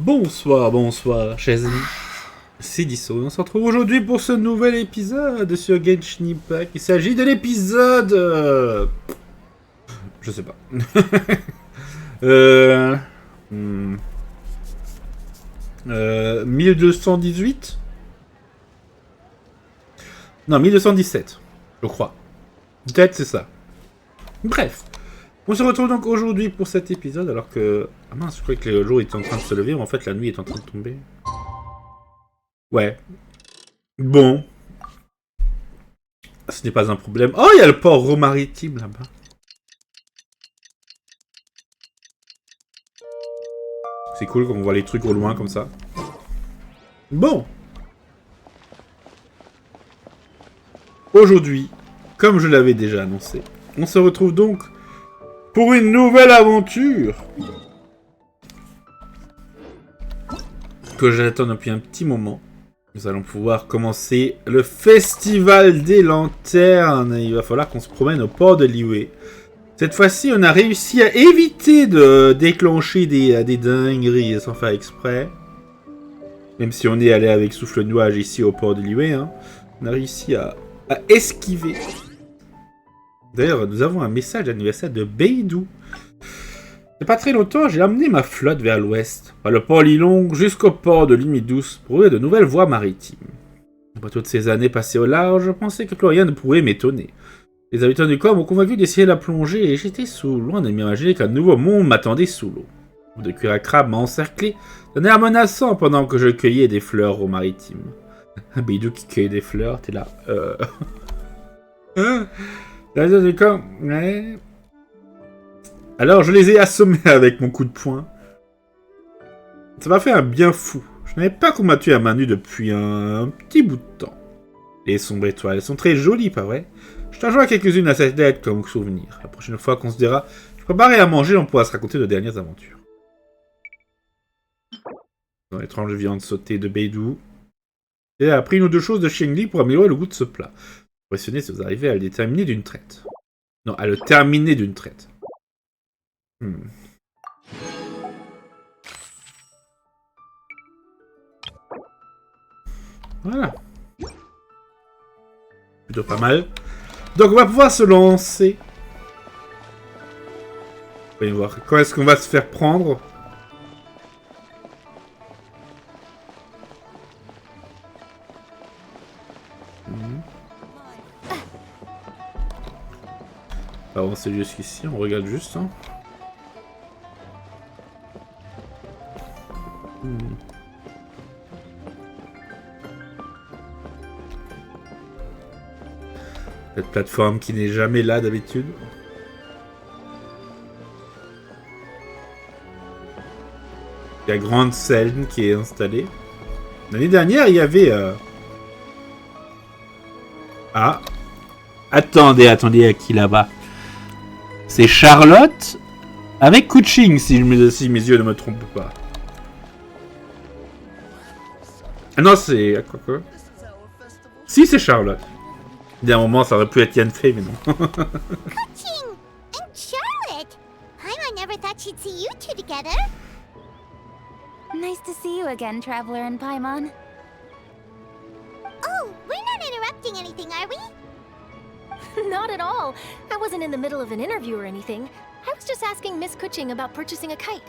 Bonsoir, bonsoir, chers amis. C'est Deaso. On se retrouve aujourd'hui pour ce nouvel épisode sur Genshin Impact. Il s'agit de l'épisode... Je sais pas. 1218. Non, 1217, je crois. Peut-être c'est ça. Bref. On se retrouve donc aujourd'hui pour cet épisode alors que... Ah mince, je croyais que le jour était en train de se lever, mais en fait la nuit est en train de tomber. Ouais. Bon. Ce n'est pas un problème. Oh, il y a le port maritime là-bas. C'est cool quand on voit les trucs au loin comme ça. Bon. Aujourd'hui, comme je l'avais déjà annoncé, on se retrouve donc pour une nouvelle aventure que j'attends depuis un petit moment. Nous allons pouvoir commencer le festival des lanternes. Il va falloir qu'on se promène au port de Liyue. Cette fois-ci, on a réussi à éviter de déclencher des dingueries sans faire exprès. Même si on est allé avec souffle nuage ici au port de Liyue, hein, on a réussi à esquiver. D'ailleurs, nous avons un message d'anniversaire de Beidou. C'est pas très longtemps, j'ai amené ma flotte vers l'ouest, par le port Lilong jusqu'au port de Liyue pour ouvrir de nouvelles voies maritimes. Après toutes ces années passées au large, je pensais que plus rien ne pouvait m'étonner. Les habitants du corps m'ont convaincu d'essayer la plongée et j'étais loin de m'imaginer qu'un nouveau monde m'attendait sous l'eau. De cuir à crabe m'a encerclé, d'un air menaçant pendant que je cueillais des fleurs au maritime. Un Beidou qui cueille des fleurs, t'es là. Ouais. Alors je les ai assommés avec mon coup de poing. Ça m'a fait un bien fou. Je n'avais pas combattu à main nue depuis un petit bout de temps. Les sombres étoiles sont très jolies, pas vrai? Je t'en joue à quelques-unes à cette tête comme souvenir. La prochaine fois qu'on se dira, je préparerai à manger, on pourra se raconter de dernières aventures. Dans l'étrange viande sautée de Beidou. Et a appris une ou deux choses de Shengli pour améliorer le goût de ce plat. Impressionné si vous arrivez à le déterminer d'une traite. Non, à le terminer d'une traite. Voilà. Plutôt pas mal. Donc on va pouvoir se lancer. Voyons voir. Quand est-ce qu'on va se faire prendre? Alors c'est jusqu'ici, on regarde juste. Hein. Cette plateforme qui n'est jamais là d'habitude. Il y a grande scène qui est installée. L'année dernière, il y avait... Ah. Attendez, à qui là-bas? C'est Charlotte avec Kequing, si mes yeux ne me trompent pas. Ah non, c'est... Quoi. Si, c'est Charlotte. Il y a un moment, ça aurait pu être Yann Fei, mais non. Kequing and Charlotte! I never thought she'd see you two together. Nice to see you again, Traveler and Paimon. Oh, we're not interrupting anything, are we? Not at all. I wasn't in the middle of an interview or anything. I was just asking Miss Kequing about purchasing a kite.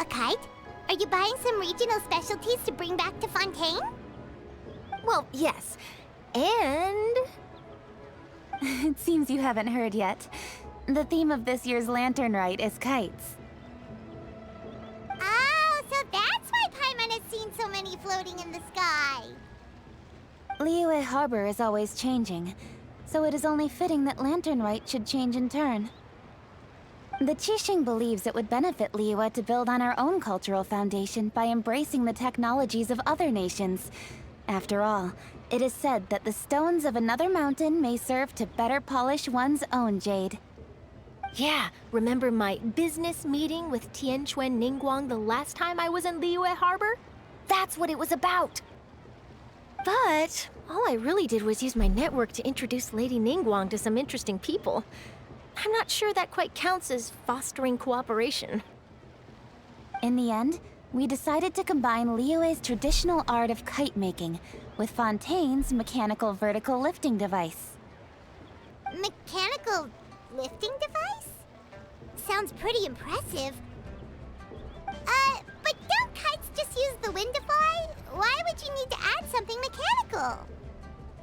A kite? Are you buying some regional specialties to bring back to Fontaine? Well, yes. And... It seems you haven't heard yet. The theme of this year's Lantern Rite is kites. Oh, so that's why Paimon has seen so many floating in the sky. Liyue Harbor is always changing, so it is only fitting that Lantern Rite should change in turn. The Qixing believes it would benefit Liyue to build on our own cultural foundation by embracing the technologies of other nations. After all, it is said that the stones of another mountain may serve to better polish one's own jade. Yeah, remember my business meeting with Tianquan Ningguang the last time I was in Liyue Harbor? That's what it was about. But all I really did was use my network to introduce Lady Ningguang to some interesting people. I'm not sure that quite counts as fostering cooperation. In the end, we decided to combine Liyue's traditional art of kite making with Fontaine's mechanical vertical lifting device. Mechanical lifting device? Sounds pretty impressive. But don't kites just use the wind to fly? Why would you need to add something mechanical?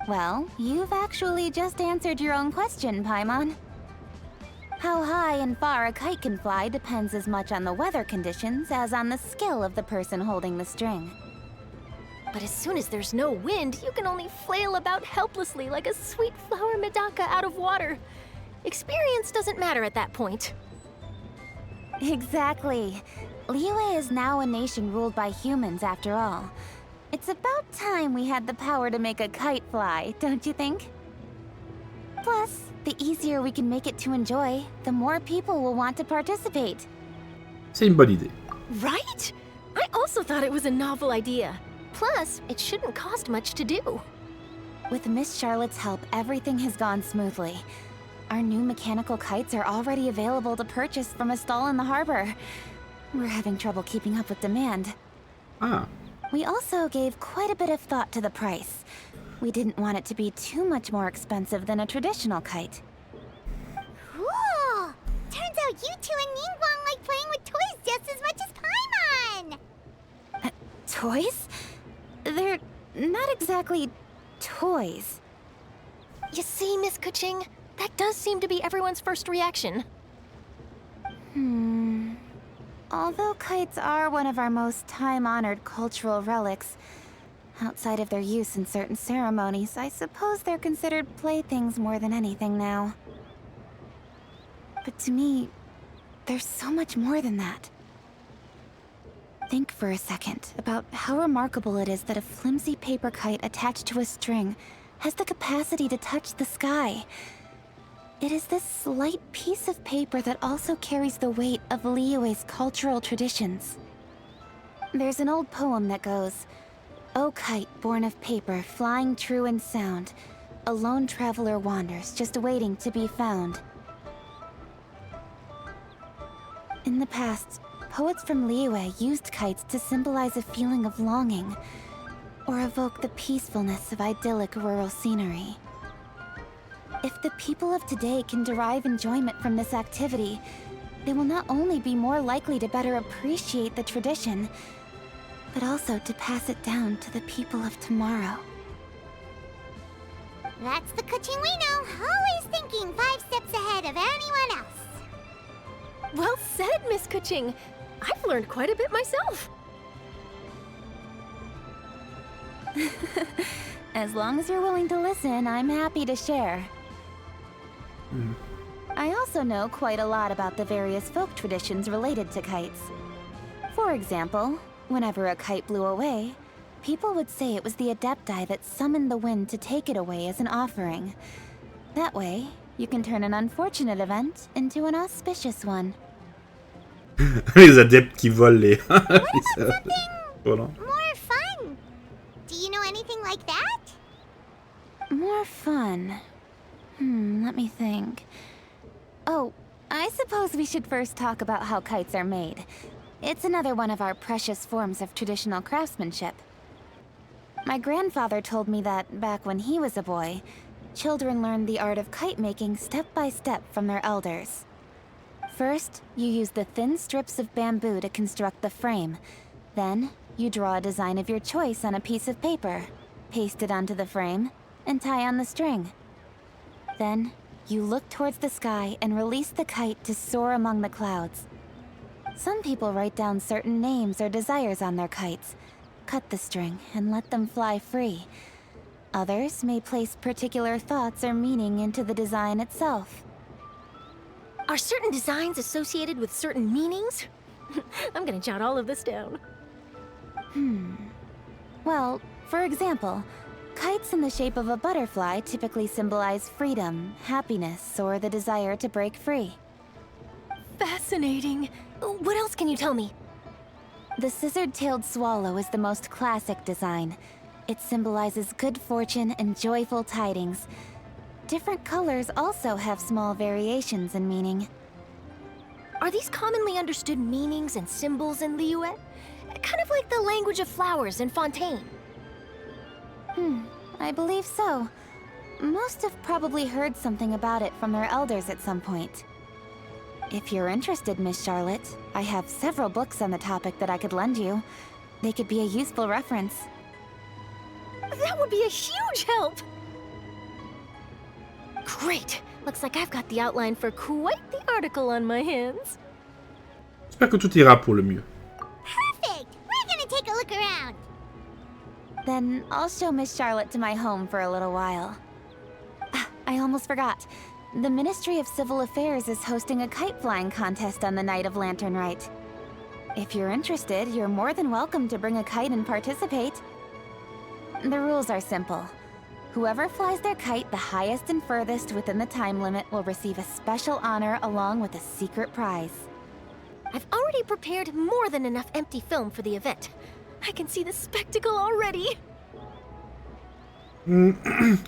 Well, you've actually just answered your own question, Paimon. How high and far a kite can fly depends as much on the weather conditions as on the skill of the person holding the string. But as soon as there's no wind, you can only flail about helplessly like a sweet flower medaka out of water. Experience doesn't matter at that point. Exactly. Liyue is now a nation ruled by humans after all. It's about time we had the power to make a kite fly, don't you think? Plus, the easier we can make it to enjoy, the more people will want to participate. C'est une bonne idée. Right? I also thought it was a novel idea. Plus, it shouldn't cost much to do. With Miss Charlotte's help, everything has gone smoothly. Our new mechanical kites are already available to purchase from a stall in the harbor. We're having trouble keeping up with demand. Ah, We also gave quite a bit of thought to the price. We didn't want it to be too much more expensive than a traditional kite. Cool! Turns out you two and Ningguang like playing with toys just as much as Paimon! Toys? They're not exactly toys. You see, Miss Kequing, that does seem to be everyone's first reaction. Although kites are one of our most time-honored cultural relics, outside of their use in certain ceremonies, I suppose they're considered playthings more than anything now. But to me, there's so much more than that. Think for a second about how remarkable it is that a flimsy paper kite attached to a string has the capacity to touch the sky. It is this slight piece of paper that also carries the weight of Liyue's cultural traditions. There's an old poem that goes, "O kite born of paper, flying true in sound, a lone traveler wanders, just waiting to be found." In the past, poets from Liyue used kites to symbolize a feeling of longing, or evoke the peacefulness of idyllic rural scenery. If the people of today can derive enjoyment from this activity, they will not only be more likely to better appreciate the tradition, but also to pass it down to the people of tomorrow. That's the Kequing we know, always thinking 5 steps ahead of anyone else. Well said, Miss Kequing. I've learned quite a bit myself. As long as you're willing to listen, I'm happy to share. I also know quite a lot about the various folk traditions related to kites. For example, whenever a kite blew away, people would say it was the Adepti that summoned the wind to take it away as an offering. That way, you can turn an unfortunate event into an auspicious one. les adeptes qui volent les... Voilà. More fun! Do you know anything like that? More fun. Let me think. Oh, I suppose we should first talk about how kites are made. It's another one of our precious forms of traditional craftsmanship. My grandfather told me that, back when he was a boy, children learned the art of kite making step by step from their elders. First, you use the thin strips of bamboo to construct the frame. Then, you draw a design of your choice on a piece of paper, paste it onto the frame, and tie on the string. Then, you look towards the sky and release the kite to soar among the clouds. Some people write down certain names or desires on their kites, cut the string, and let them fly free. Others may place particular thoughts or meaning into the design itself. Are certain designs associated with certain meanings? I'm gonna jot all of this down. Well, for example, kites in the shape of a butterfly typically symbolize freedom, happiness, or the desire to break free. Fascinating. What else can you tell me? The scissored-tailed swallow is the most classic design. It symbolizes good fortune and joyful tidings. Different colors also have small variations in meaning. Are these commonly understood meanings and symbols in Liyue? Kind of like the language of flowers in Fontaine. I believe so. Most have probably heard something about it from their elders at some point. If you're interested, Miss Charlotte, I have several books on the topic that I could lend you. They could be a useful reference. That would be a huge help! Great! Looks like I've got the outline for quite the article on my hands. J'espère que tout ira pour le mieux. Perfect! We're gonna take a look around. Then I'll show Miss Charlotte to my home for a little while. I almost forgot. The Ministry of Civil Affairs is hosting a kite flying contest on the night of Lantern Rite. If you're interested, you're more than welcome to bring a kite and participate. The rules are simple. Whoever flies their kite the highest and furthest within the time limit will receive a special honor along with a secret prize. I've already prepared more than enough empty film for the event. I can see the spectacle already. On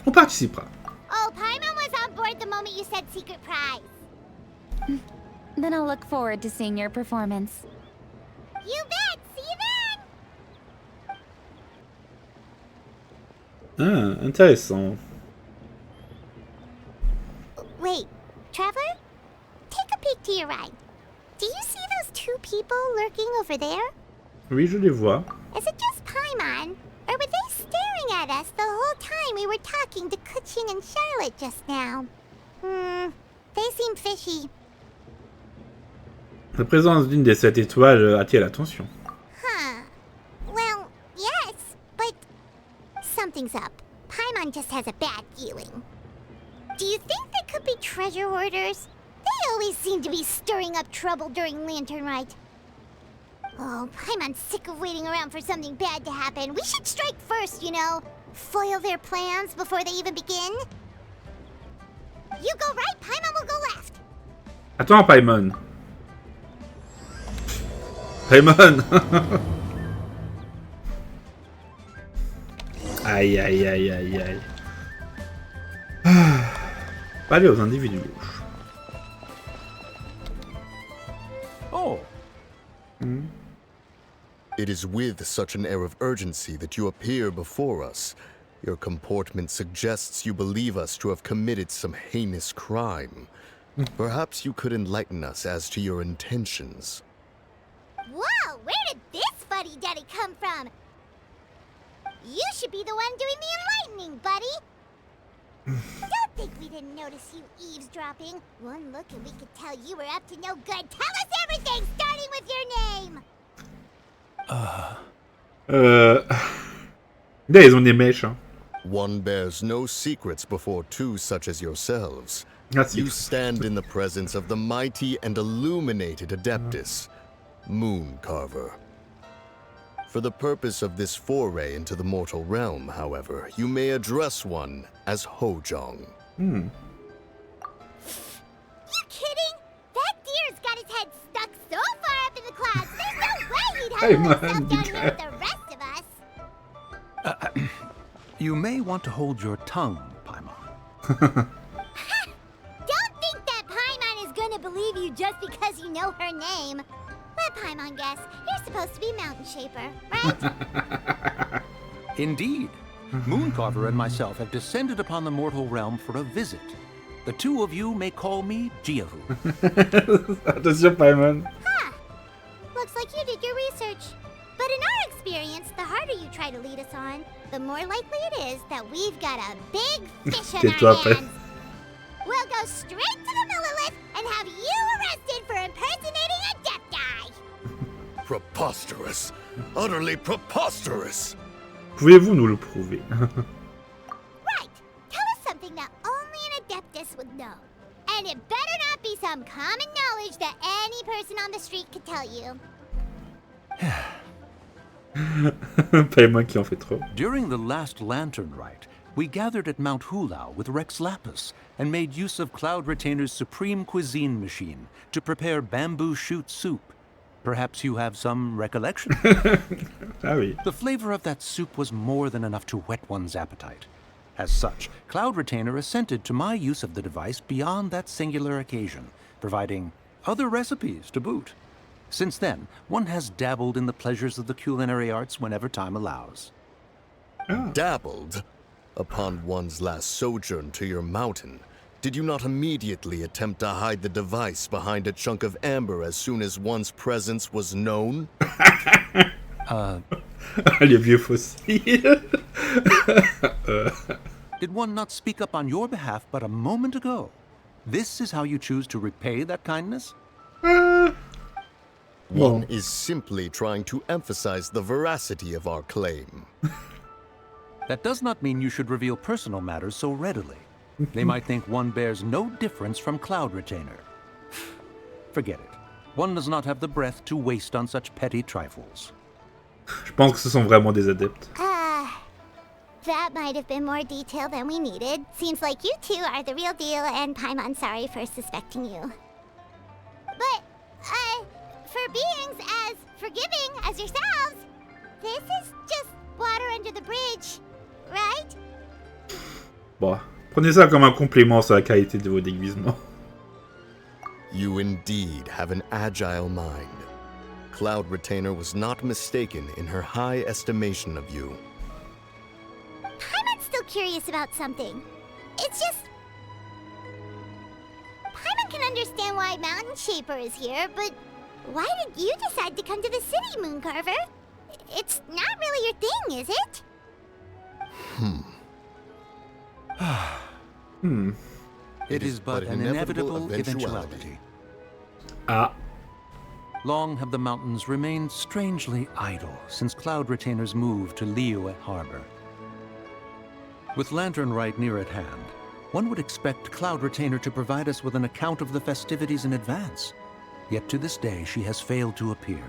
participera. Oh, Paimon was on board the moment you said secret prize. Then I'll look forward to seeing your performance. You bet! See you then! Ah, intéressant. Wait, Traveler? Take a peek to your right. Do you see those two people lurking over there? Oui, je les vois. Is it just Paimon? Or were they staring at us the whole time we were talking to Kequing and Charlotte just now? They seem fishy. La présence d'une des 7 étoiles attire l'attention. Huh. Well, yes, but something's up. Paimon just has a bad feeling. Do you think they could be treasure hoarders? They always seem to be stirring up trouble during Lantern Rite. Oh, Paimon's sick of waiting around for something bad to happen. We should strike first, you know. Foil their plans before they even begin. You go right, Paimon will go left. Attends, Paimon. Paimon. Aïe, aïe, aïe, aïe, aïe. Pas aller aux individus louches. Oh. It is with such an air of urgency that you appear before us. Your comportment suggests you believe us to have committed some heinous crime. Perhaps you could enlighten us as to your intentions. Whoa, where did this fuddy-duddy come from? You should be the one doing the enlightening, buddy. Don't think we didn't notice you eavesdropping. One look and we could tell you were up to no good. Tell us everything, starting with your name. Là, ils ont des mèches, hein. One bears no secrets before two such as yourselves. Merci. You stand in the presence of the mighty and illuminated Adeptus, Moon Carver. For the purpose of this foray into the mortal realm, however, you may address one as Hojong. You kidding? That deer's got his head stuck so far up in the clouds, there's no way he'd Hey, huddle man, himself down you here with the rest of us. You may want to hold your tongue, Paimon. Don't think that Paimon is gonna believe you just because you know her name. Let Paimon guess. You're supposed to be Mountain Shaper, right? Indeed. Mooncarver and myself have descended upon the mortal realm for a visit. The two of you may call me Jiahu. Attention, Paimon. Huh. Looks like you did your research. But in our experience, the harder you try to lead us on, the more likely it is that we've got a big fish on Tais-toi, our après. hands. We'll go straight to the Millilith and have you arrested for impersonating a death guy. Preposterous! Utterly preposterous! Pouvez-vous nous le prouver? Right. Tell us something that only an Adeptus would know. And it better not be some common knowledge that any person on the street could tell you. Paimon qui en fait trop. During the last Lantern Rite, we gathered at Mount Hulao with Rex Lapis and made use of Cloud Retainer's supreme cuisine machine to prepare bamboo shoot soup. Perhaps you have some recollection? Ah oui. The flavor of that soup was more than enough to whet one's appetite. As such, Cloud Retainer assented to my use of the device beyond that singular occasion, providing other recipes to boot. Since then, one has dabbled in the pleasures of the culinary arts whenever time allows. Dabbled? Upon one's last sojourn to your mountain, did you not immediately attempt to hide the device behind a chunk of amber as soon as one's presence was known? Les vieux fossiles. Did one not speak up on your behalf but a moment ago? This is how you choose to repay that kindness? One is simply trying to emphasize the veracity of our claim. That does not mean you should reveal personal matters so readily. They might think one bears no difference from Cloud Retainer. Forget it. One does not have the breath to waste on such petty trifles. Je pense que ce sont vraiment des adeptes. That might have been more detail than we needed. Seems like you two are the real deal, and Paimon's sorry for suspecting you. But, for beings as forgiving as yourselves, this is just water under the bridge, right? Bon, prenez ça comme un complément sur la qualité de vos déguisements. You indeed have an agile mind. Cloud Retainer was not mistaken in her high estimation of you. Paimon's still curious about something. It's just... Paimon can understand why Mountain Shaper is here, but why did you decide to come to the city, Mooncarver? It's not really your thing, is it? It is but an inevitable eventuality. Ah. Long have the mountains remained strangely idle since Cloud Retainer's move to Liyue Harbor. With Lantern Rite near at hand, one would expect Cloud Retainer to provide us with an account of the festivities in advance. Yet to this day, she has failed to appear.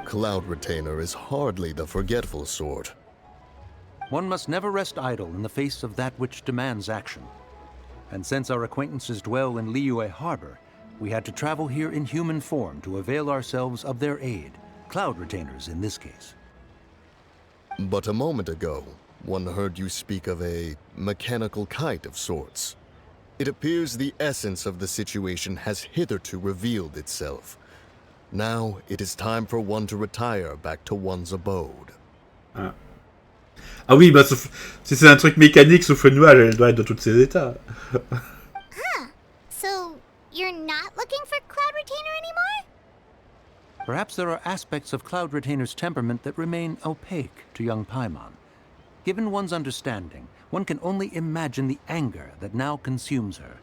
Cloud Retainer is hardly the forgetful sort. One must never rest idle in the face of that which demands action. And since our acquaintances dwell in Liyue Harbor, we had to travel here in human form to avail ourselves of their aid, Cloud Retainers in this case. But a moment ago, one heard you speak of a mechanical kite of sorts. It appears the essence of the situation has hitherto revealed itself. Now it is time for one to retire back to one's abode. Ah oui, bah si c'est un truc mécanique sous feu de nuage, elle doit être dans tous ses états. So, you're not looking for Cloud Retainer anymore? Perhaps there are aspects of Cloud Retainer's temperament that remain opaque to young Paimon. Given one's understanding, one can only imagine the anger that now consumes her.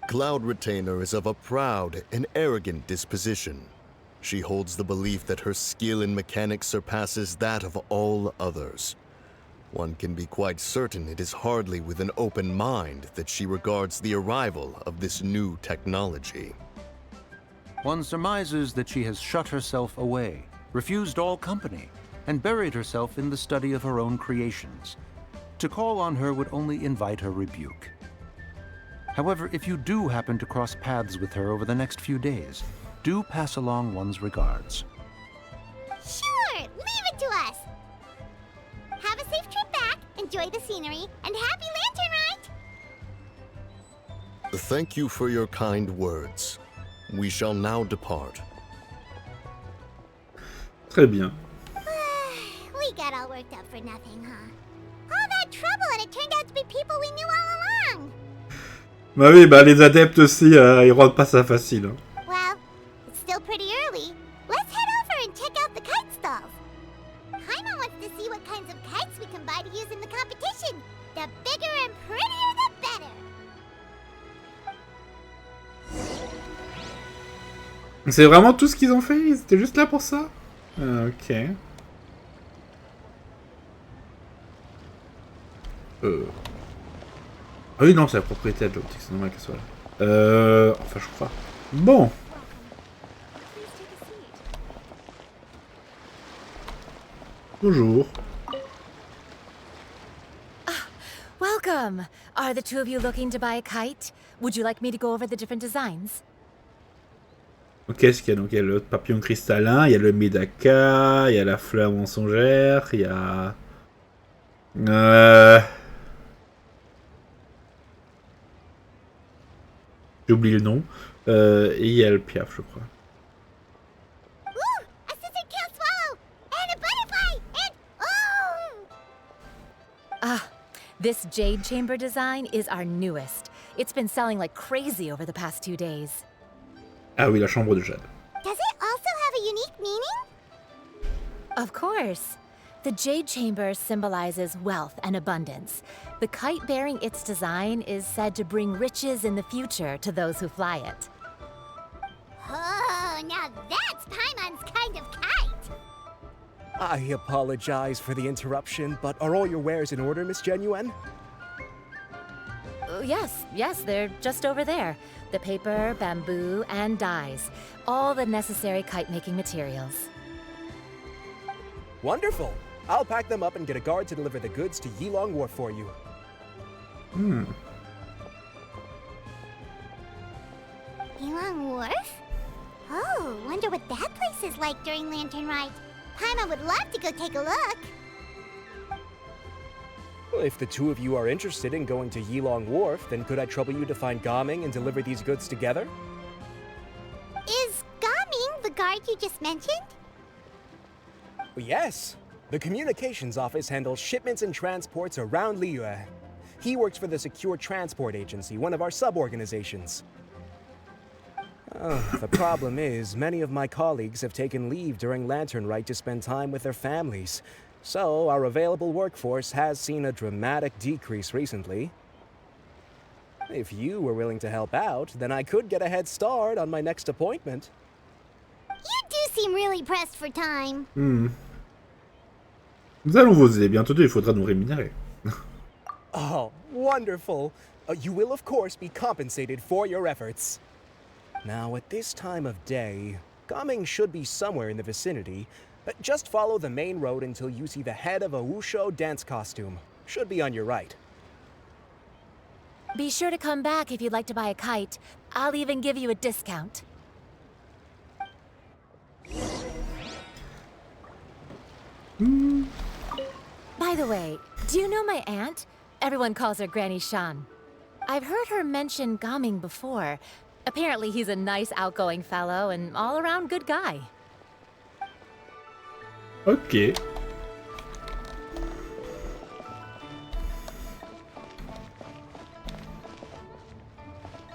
Cloud Retainer is of a proud and arrogant disposition. She holds the belief that her skill in mechanics surpasses that of all others. One can be quite certain it is hardly with an open mind that she regards the arrival of this new technology. One surmises that she has shut herself away, refused all company, and buried herself in the study of her own creations. To call on her would only invite her rebuke. However, if you do happen to cross paths with her over the next few days, do pass along one's regards. Sure, leave it to us. Have a safe trip back, enjoy the scenery, and happy Lantern Rite! Thank you for your kind words. We shall now depart. Très bien. We got all worked up for nothing, huh? All that trouble and it turned out to be people we knew all along! Bah oui, bah les adeptes aussi, ils rendent pas ça facile. Hein. Well, it's still pretty early. Let's head over and check out the kite stalls. Paimon wants to see what kinds of kites we can buy to use in the competition. The bigger and prettier, the better. C'est vraiment tout ce qu'ils ont fait? Ils étaient juste là pour ça? Ah, ok. Ah oui, non, c'est la propriété de l'optique, c'est normal qu'elle soit là. Enfin, je crois. Bon. Bonjour. Welcome! Are the two of you looking to buy a kite? Would you like me to go over the different designs? Donc, qu'est-ce qu'il y a? Donc, il y a le papillon cristallin, il y a le médaka, il y a la fleur mensongère, il y a... J'ai oublié le nom. Et il y a le Piaf, je crois. Ooh, a scissor can't swallow! And a butterfly! And... Oh! Ah, this jade chamber design is our newest. It's been selling like crazy over the past 2 days. Ah oui, la chambre de jade. Does it also have a unique meaning? Of course. The jade chamber symbolizes wealth and abundance. The kite bearing its design is said to bring riches in the future to those who fly it. Oh, now that's Paimon's kind of kite! I apologize for the interruption, but are all your wares in order, Miss Genuine? Yes, they're just over there. The paper, bamboo, and dyes. All the necessary kite-making materials. Wonderful! I'll pack them up and get a guard to deliver the goods to Yilong Wharf for you. Yilong Wharf? Oh, wonder what that place is like during Lantern Rite. Paimon would love to go take a look. Well, if the two of you are interested in going to Yilong Wharf, then could I trouble you to find Gaming and deliver these goods together? Is Gaming the guard you just mentioned? Well, yes. The communications office handles shipments and transports around Liyue. He works for the Secure Transport Agency, one of our sub-organizations. The problem is, many of my colleagues have taken leave during Lantern Rite to spend time with their families. So, our available workforce has seen a dramatic decrease recently. If you were willing to help out, then I could get a head start on my next appointment. You do seem really pressed for time. Nous allons vous aider. Bientôt, il faudra nous rémunérer. Oh, wonderful! You will, of course, be compensated for your efforts. Now, at this time of day, Gaming should be somewhere in the vicinity. Just follow the main road until you see the head of a Wushu dance costume. Should be on your right. Be sure to come back if you'd like to buy a kite. I'll even give you a discount. By the way, do you know my aunt? Everyone calls her Granny Shan. I've heard her mention Gaming before. Apparently he's a nice, outgoing fellow and all-around good guy. Ok.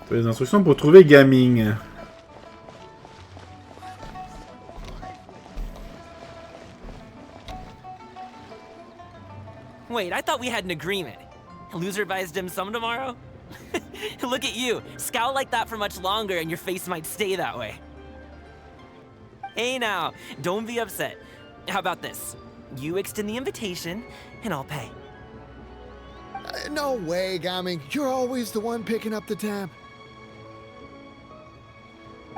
Les instructions pour trouver Gaming. Wait, I thought we had an agreement. Loser buys dim sum tomorrow? Look at you. Scowl like that for much longer and your face might stay that way. Hey now, don't be upset. How about this? You extend the invitation, and I'll pay. No way, Gaming. You're always the one picking up the tab.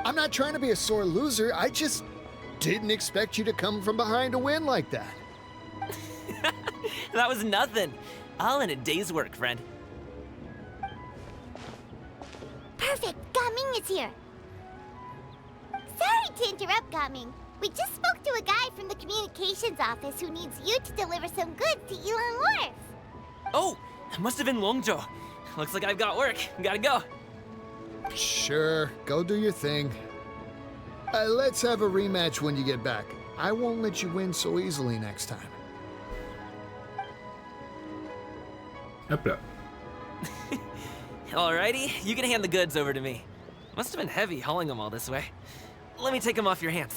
I'm not trying to be a sore loser. I just didn't expect you to come from behind to win like that. That was nothing. All in a day's work, friend. Perfect, Gaming is here. Sorry to interrupt, Gaming. We just spoke to a guy from the communications office who needs you to deliver some goods to Yilong Wharf. Oh, it must have been Longzhou. Looks like I've got work. Gotta go. Sure, go do your thing. Let's have a rematch when you get back. I won't let you win so easily next time. Hop là. Alrighty, you can hand the goods over to me. Must have been heavy hauling them all this way. Let me take them off your hands.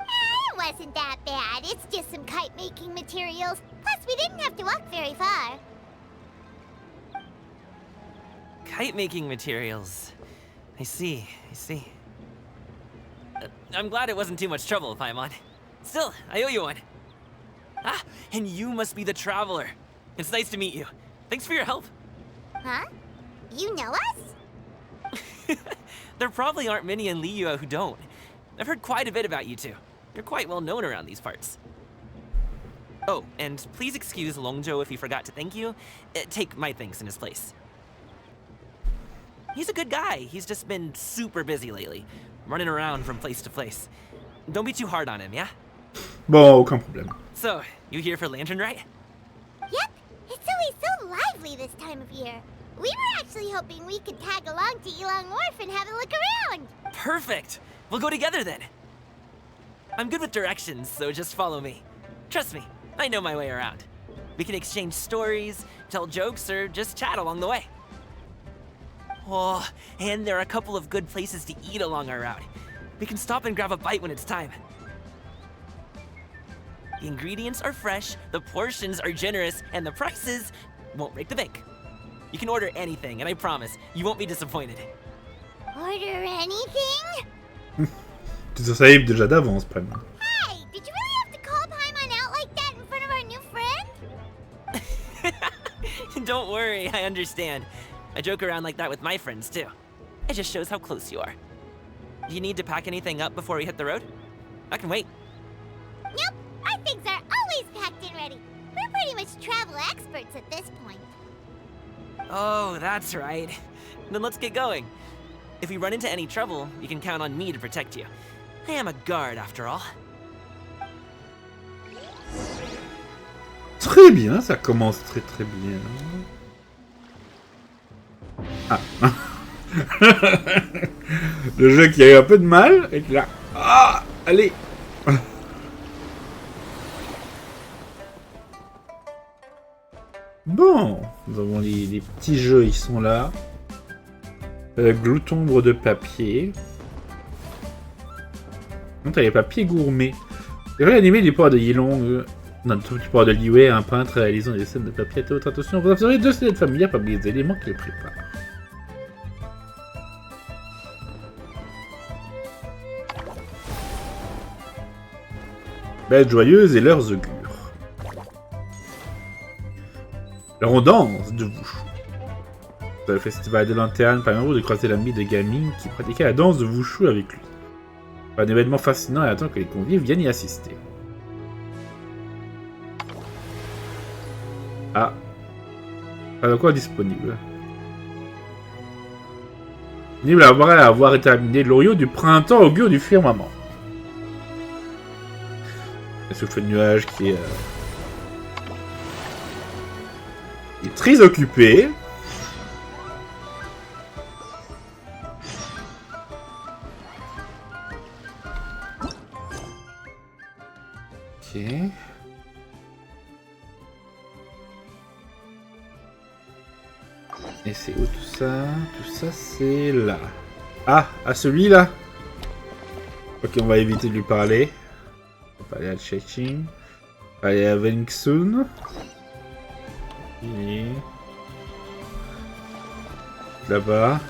It wasn't that bad. It's just some kite-making materials. Plus, we didn't have to walk very far. Kite-making materials. I see. I'm glad it wasn't too much trouble, Paimon. Still, I owe you one. Ah, and you must be the traveler. It's nice to meet you. Thanks for your help. Huh? You know us? There probably aren't many in Liyue who don't. I've heard quite a bit about you two. You're quite well known around these parts. Oh, and please excuse Longzhou if he forgot to thank you. Take my thanks in his place. He's a good guy. He's just been super busy lately, running around from place to place. Don't be too hard on him, yeah? Bon, aucun problème. So, you here for Lantern Rite? Yep. It's always so lively this time of year. We were actually hoping we could tag along to Yilong Wharf and have a look around. Perfect! We'll go together then. I'm good with directions, so just follow me. Trust me, I know my way around. We can exchange stories, tell jokes, or just chat along the way. Oh, and there are a couple of good places to eat along our route. We can stop and grab a bite when it's time. The ingredients are fresh, the portions are generous, and the prices won't break the bank. You can order anything, and I promise, you won't be disappointed. Order anything? Tu te savais déjà d'avance, Prem. Hey, did you really have to call Paimon out like that in front of our new friend? Don't worry, I understand. I joke around like that with my friends, too. It just shows how close you are. Do you need to pack anything up before we hit the road? I can wait. Nope, our things are always packed and ready. We're pretty much travel experts at this point. Oh, that's right. Then let's get going. If we run into any trouble, you can count on me to protect you. I am a guard, after all. Très bien, ça commence très très bien. Ah. Le jeu qui a eu un peu de mal, et là... Ah, allez. Bon, nous avons les petits jeux, ils sont là. Gloutombre de papier. Donc t'as les papiers gourmets. Les réanimés du port de Yilong, du port de Liyue, un peintre réalisant des scènes de papier à haute attention. Vous observez deux scénettes familières parmi les éléments qu'il prépare. Belles joyeuses et leurs augures. La danse de Wushu. Dans le festival des lanternes, permet de croiser l'ami de gaming qui pratiquait la danse de Wushu avec lui. Un événement fascinant et attend que les convives viennent y assister. Ah. Pas encore disponible. Disponible après avoir éterminé l'Orio du printemps augure du firmament. Un souffle de nuage qui est très occupé. Ok. Et c'est où tout ça? Tout ça c'est là. Ah, à celui-là. Ok, on va éviter de lui parler. On va aller à Kequing. On va aller à Venksun. Et... là-bas.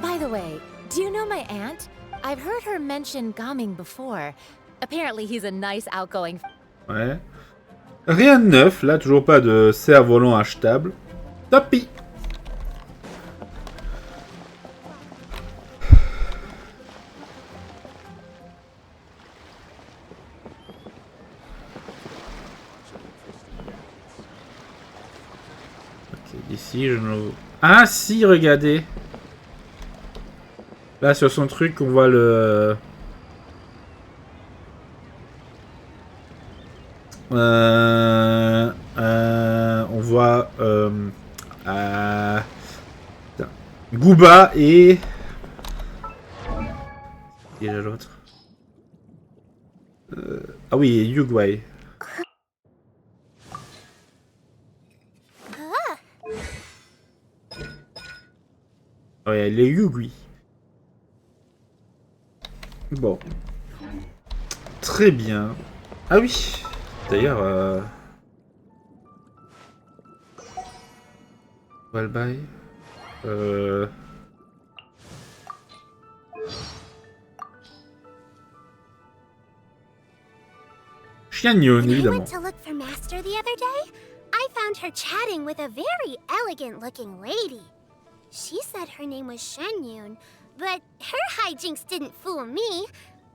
By the way, do you know my aunt? I've heard her mention Gaming before. Apparently he's a nice outgoing... Ouais. Rien de neuf, là, toujours pas de cerf-volant achetable. Tapis. Ok, ici, je ne... Ah si, regardez. Là, sur son truc, on voit le... on voit... Gooba et... Et l'autre. Ah oui, Uruguay. Ouais, les Uruguay. Bon. Très bien. Ah oui. D'ailleurs, Valby. Xianyun, When I évidemment. went to look for Master the other day, I found her chatting with a very elegant-looking lady. She said her name was Shenyun, but her hijinks didn't fool me.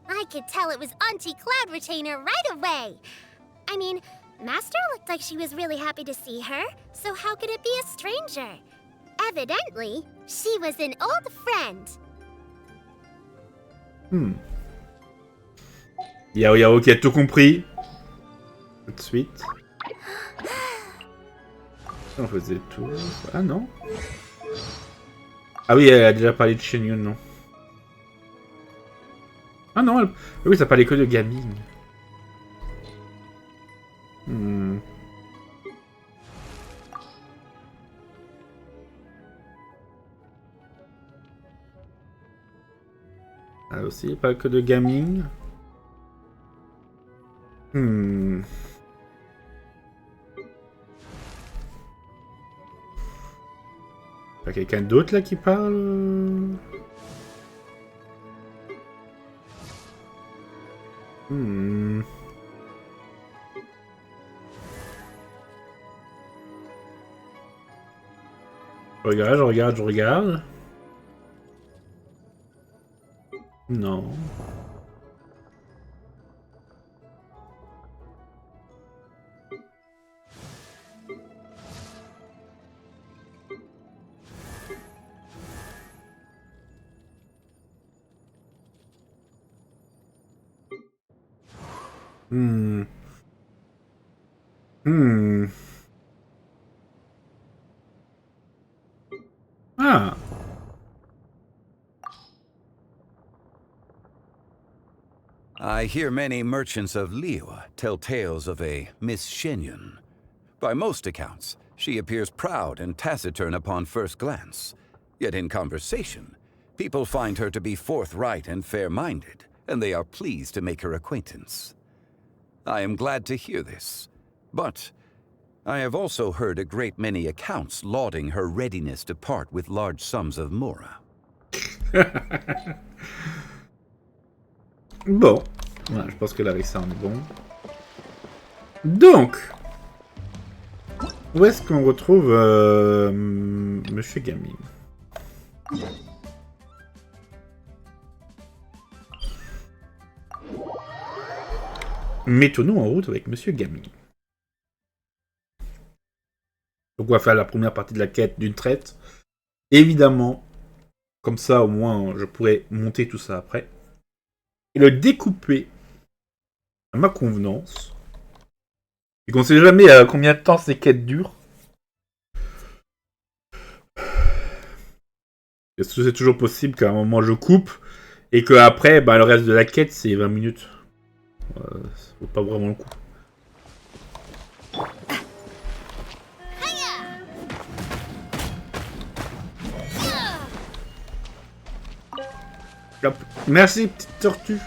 I could tell it was Auntie Cloud Retainer right away. I mean, Master looked like she was really happy to see her, so how could it be a stranger? Evidently, she was an old friend. Yao qui a tout compris. Tout de suite. On faisait tout. Ah non. Ah oui, elle a déjà parlé de Shenyun, non. Ah non, oui, ça parlait que de gaming. Ah aussi, pas que de gaming. Pas quelqu'un d'autre là qui parle? Je regarde. Non. Ah. I hear many merchants of Liyue tell tales of a Miss Shenyun. By most accounts, she appears proud and taciturn upon first glance. Yet in conversation, people find her to be forthright and fair-minded, and they are pleased to make her acquaintance. I am glad to hear this, but I have also heard a great many accounts lauding her readiness to part with large sums of Mora. Bon, voilà, je pense que Larissa en est bon. Donc, où est-ce qu'on retrouve Monsieur Gaming? Mettons-nous en route avec Monsieur Gaming. Donc on va faire la première partie de la quête d'une traite. Évidemment, comme ça au moins je pourrais monter tout ça après. Et le découper à ma convenance. Et qu'on sait jamais combien de temps ces quêtes durent. Est-ce que c'est toujours possible qu'à un moment je coupe et qu'après le reste de la quête c'est 20 minutes. Ça vaut pas vraiment le coup. Hop. Merci petite tortue.